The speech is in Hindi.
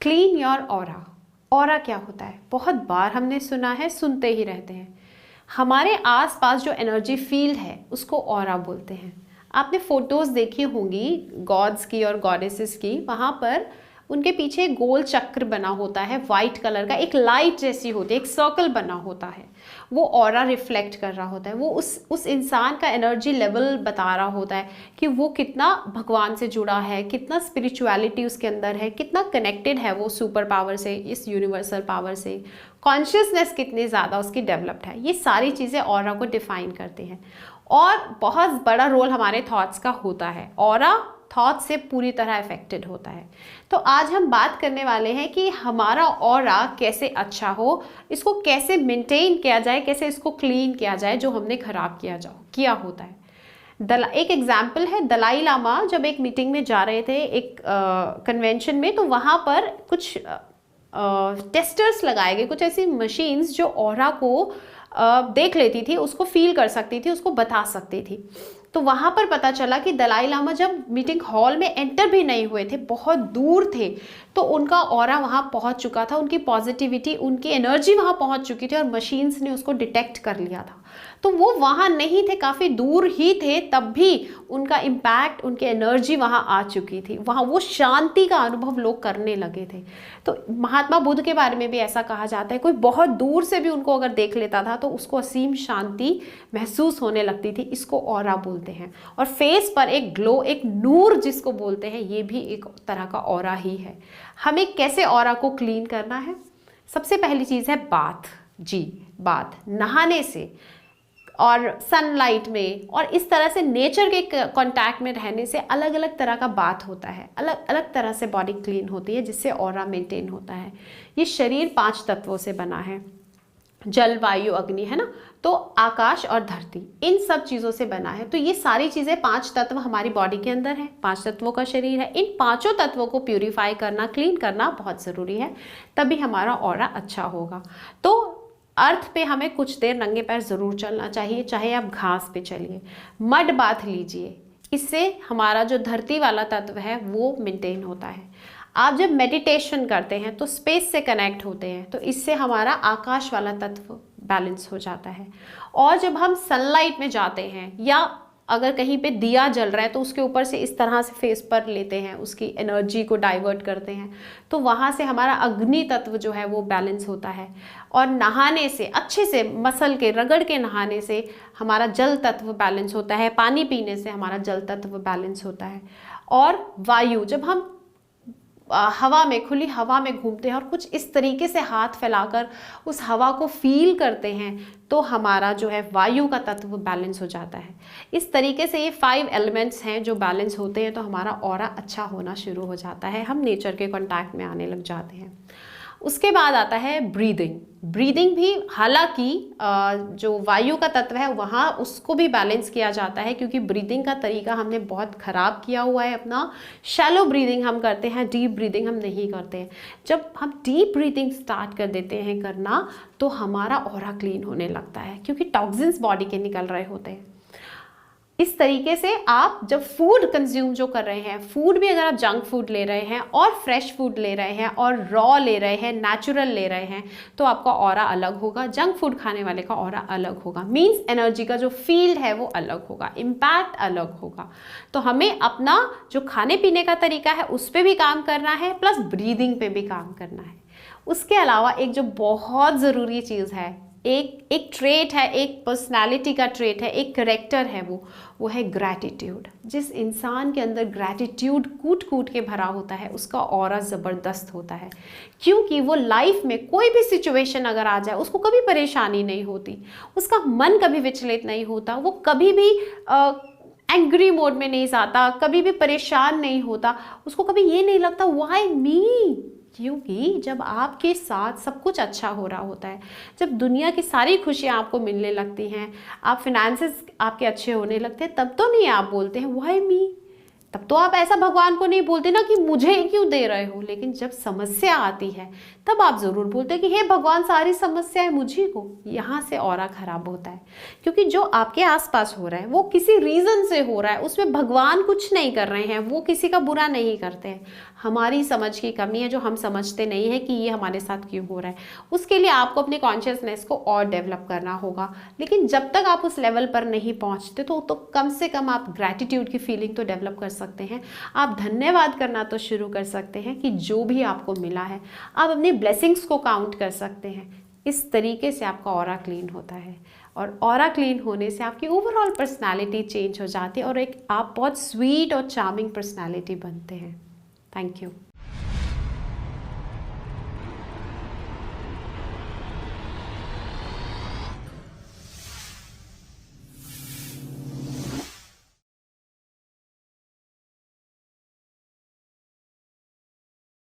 Clean your aura. ऑरा क्या होता है? बहुत बार हमने सुना है, सुनते ही रहते हैं। हमारे आसपास जो एनर्जी फील्ड है उसको ऑरा बोलते हैं। आपने फोटोज देखी होंगी गॉड्स की और गॉडेसेस की, वहाँ पर उनके पीछे गोल चक्र बना होता है, वाइट कलर का, एक लाइट जैसी होती है, एक सर्कल बना होता है। वो ऑरा रिफ्लेक्ट कर रहा होता है, वो उस इंसान का एनर्जी लेवल बता रहा होता है कि वो कितना भगवान से जुड़ा है, कितना स्पिरिचुअलिटी उसके अंदर है, कितना कनेक्टेड है वो सुपर पावर से, इस यूनिवर्सल पावर से, कॉन्शियसनेस कितनी ज़्यादा उसकी डेवलप्ड है। ये सारी चीज़ें ऑरा को डिफाइन करते हैं। और बहुत बड़ा रोल हमारे थॉट्स का होता है। ऑरा थॉट से पूरी तरह अफेक्टेड होता है। तो आज हम बात करने वाले हैं कि हमारा ऑरा कैसे अच्छा हो, इसको कैसे मेंटेन किया जाए, कैसे इसको क्लीन किया जाए जो हमने खराब किया होता है। एक एग्जाम्पल है, दलाई लामा जब एक मीटिंग में जा रहे थे, एक कन्वेंशन में, तो वहाँ पर कुछ टेस्टर्स लगाए गए, कुछ ऐसी मशीन्स जो ऑरा को देख लेती थी, उसको फील कर सकती थी, उसको बता सकती थी। तो वहाँ पर पता चला कि दलाई लामा जब मीटिंग हॉल में एंटर भी नहीं हुए थे, बहुत दूर थे, तो उनका ऑरा वहाँ पहुँच चुका था, उनकी पॉजिटिविटी, उनकी एनर्जी वहाँ पहुँच चुकी थी और मशीन्स ने उसको डिटेक्ट कर लिया था। तो वो वहाँ नहीं थे, काफ़ी दूर ही थे, तब भी उनका इम्पैक्ट, उनकी एनर्जी वहाँ आ चुकी थी, वहाँ वो शांति का अनुभव लोग करने लगे थे। तो महात्मा बुद्ध के बारे में भी ऐसा कहा जाता है, कोई बहुत दूर से भी उनको अगर देख लेता था तो उसको असीम शांति महसूस होने लगती थी। इसको ऑरा बोलते हैं। और फेस पर एक ग्लो, एक नूर जिसको बोलते हैं, ये भी एक तरह का ऑरा ही है। हमें कैसे ऑरा को क्लीन करना है? सबसे पहली चीज़ है बाथ। जी, बाथ, नहाने से और सनलाइट में और इस तरह से नेचर के कांटेक्ट में रहने से अलग अलग तरह का बात होता है, अलग अलग तरह से बॉडी क्लीन होती है, जिससे ऑरा मेंटेन होता है। ये शरीर 5 तत्वों से बना है, जल, वायु, अग्नि, है ना, तो आकाश और धरती, इन सब चीज़ों से बना है। तो ये सारी चीज़ें 5 तत्व हमारी बॉडी के अंदर है, 5 तत्वों का शरीर है। इन 5 तत्वों को प्यूरिफाई करना, क्लीन करना बहुत ज़रूरी है, तभी हमारा ऑरा अच्छा होगा। तो अर्थ पे हमें कुछ देर नंगे पैर ज़रूर चलना चाहिए, चाहे आप घास पे चलिए, मड बाथ लीजिए, इससे हमारा जो धरती वाला तत्व है वो मेंटेन होता है। आप जब मेडिटेशन करते हैं तो स्पेस से कनेक्ट होते हैं, तो इससे हमारा आकाश वाला तत्व बैलेंस हो जाता है। और जब हम सनलाइट में जाते हैं या अगर कहीं पे दिया जल रहा है तो उसके ऊपर से इस तरह से फेस पर लेते हैं, उसकी एनर्जी को डाइवर्ट करते हैं, तो वहाँ से हमारा अग्नि तत्व जो है वो बैलेंस होता है। और नहाने से, अच्छे से मसल के, रगड़ के नहाने से हमारा जल तत्व बैलेंस होता है, पानी पीने से हमारा जल तत्व बैलेंस होता है। और वायु, जब हम हवा में, खुली हवा में घूमते हैं और कुछ इस तरीके से हाथ फैलाकर उस हवा को फील करते हैं, तो हमारा जो है वायु का तत्व बैलेंस हो जाता है। इस तरीके से ये 5 एलिमेंट्स हैं जो बैलेंस होते हैं, तो हमारा ऑरा अच्छा होना शुरू हो जाता है, हम नेचर के कांटेक्ट में आने लग जाते हैं। उसके बाद आता है ब्रीदिंग। ब्रीदिंग भी हालांकि जो वायु का तत्व है वहाँ उसको भी बैलेंस किया जाता है, क्योंकि ब्रीदिंग का तरीका हमने बहुत ख़राब किया हुआ है अपना। शैलो ब्रीदिंग हम करते हैं, डीप ब्रीदिंग हम नहीं करते हैं। जब हम डीप ब्रीदिंग स्टार्ट कर देते हैं करना, तो हमारा ऑरा क्लीन होने लगता है, क्योंकि टॉक्सिन्स बॉडी के निकल रहे होते हैं। इस तरीके से आप जब फूड कंज्यूम जो कर रहे हैं, फूड भी अगर आप जंक फूड ले रहे हैं और फ्रेश फूड ले रहे हैं और रॉ ले रहे हैं, नेचुरल ले रहे हैं, तो आपका ऑरा अलग होगा। जंक फूड खाने वाले का ऑरा अलग होगा, मींस एनर्जी का जो फील्ड है वो अलग होगा, इम्पैक्ट अलग होगा। तो हमें अपना जो खाने पीने का तरीका है उस पर भी काम करना है, प्लस ब्रीदिंग पे भी काम करना है। उसके अलावा एक जो बहुत ज़रूरी चीज़ है, एक ट्रेट है, एक पर्सनालिटी का ट्रेट है, एक करेक्टर है, वो है ग्रैटिट्यूड। जिस इंसान के अंदर ग्रैटिट्यूड कूट कूट के भरा होता है, उसका ऑरा ज़बरदस्त होता है, क्योंकि वो लाइफ में कोई भी सिचुएशन अगर आ जाए उसको कभी परेशानी नहीं होती, उसका मन कभी विचलित नहीं होता, वो कभी भी एंग्री मोड में नहीं जाता, कभी भी परेशान नहीं होता, उसको कभी ये नहीं लगता व्हाई मी। क्योंकि जब आपके साथ सब कुछ अच्छा हो रहा होता है, जब दुनिया की सारी खुशियाँ आपको मिलने लगती हैं, आप फिनेंसेस आपके अच्छे होने लगते हैं, तब तो नहीं आप बोलते हैं व्हाई मी। तब तो आप ऐसा भगवान को नहीं बोलते ना कि मुझे ही क्यों दे रहे हो, लेकिन जब समस्या आती है तब आप ज़रूर बोलते हैं कि हे भगवान सारी समस्याएं मुझी को। यहाँ से ऑरा खराब होता है, क्योंकि जो आपके आसपास हो रहा है वो किसी रीज़न से हो रहा है, उसमें भगवान कुछ नहीं कर रहे हैं, वो किसी का बुरा नहीं करते हैं। हमारी समझ की कमी है जो हम समझते नहीं है कि ये हमारे साथ क्यों हो रहा है। उसके लिए आपको अपने कॉन्शियसनेस को और डेवलप करना होगा। लेकिन जब तक आप उस लेवल पर नहीं पहुँचते तो कम से कम आप ग्रैटिट्यूड की फीलिंग तो डेवलप कर सकते हैं। आप धन्यवाद करना तो शुरू कर सकते हैं कि जो भी आपको मिला है। आप अपनी ब्लेसिंग्स को काउंट कर सकते हैं। इस तरीके से आपका ऑरा क्लीन होता है, और ऑरा क्लीन होने से आपकी ओवरऑल पर्सनालिटी चेंज हो जाती है और एक आप बहुत स्वीट और चार्मिंग पर्सनालिटी बनते हैं। Thank you.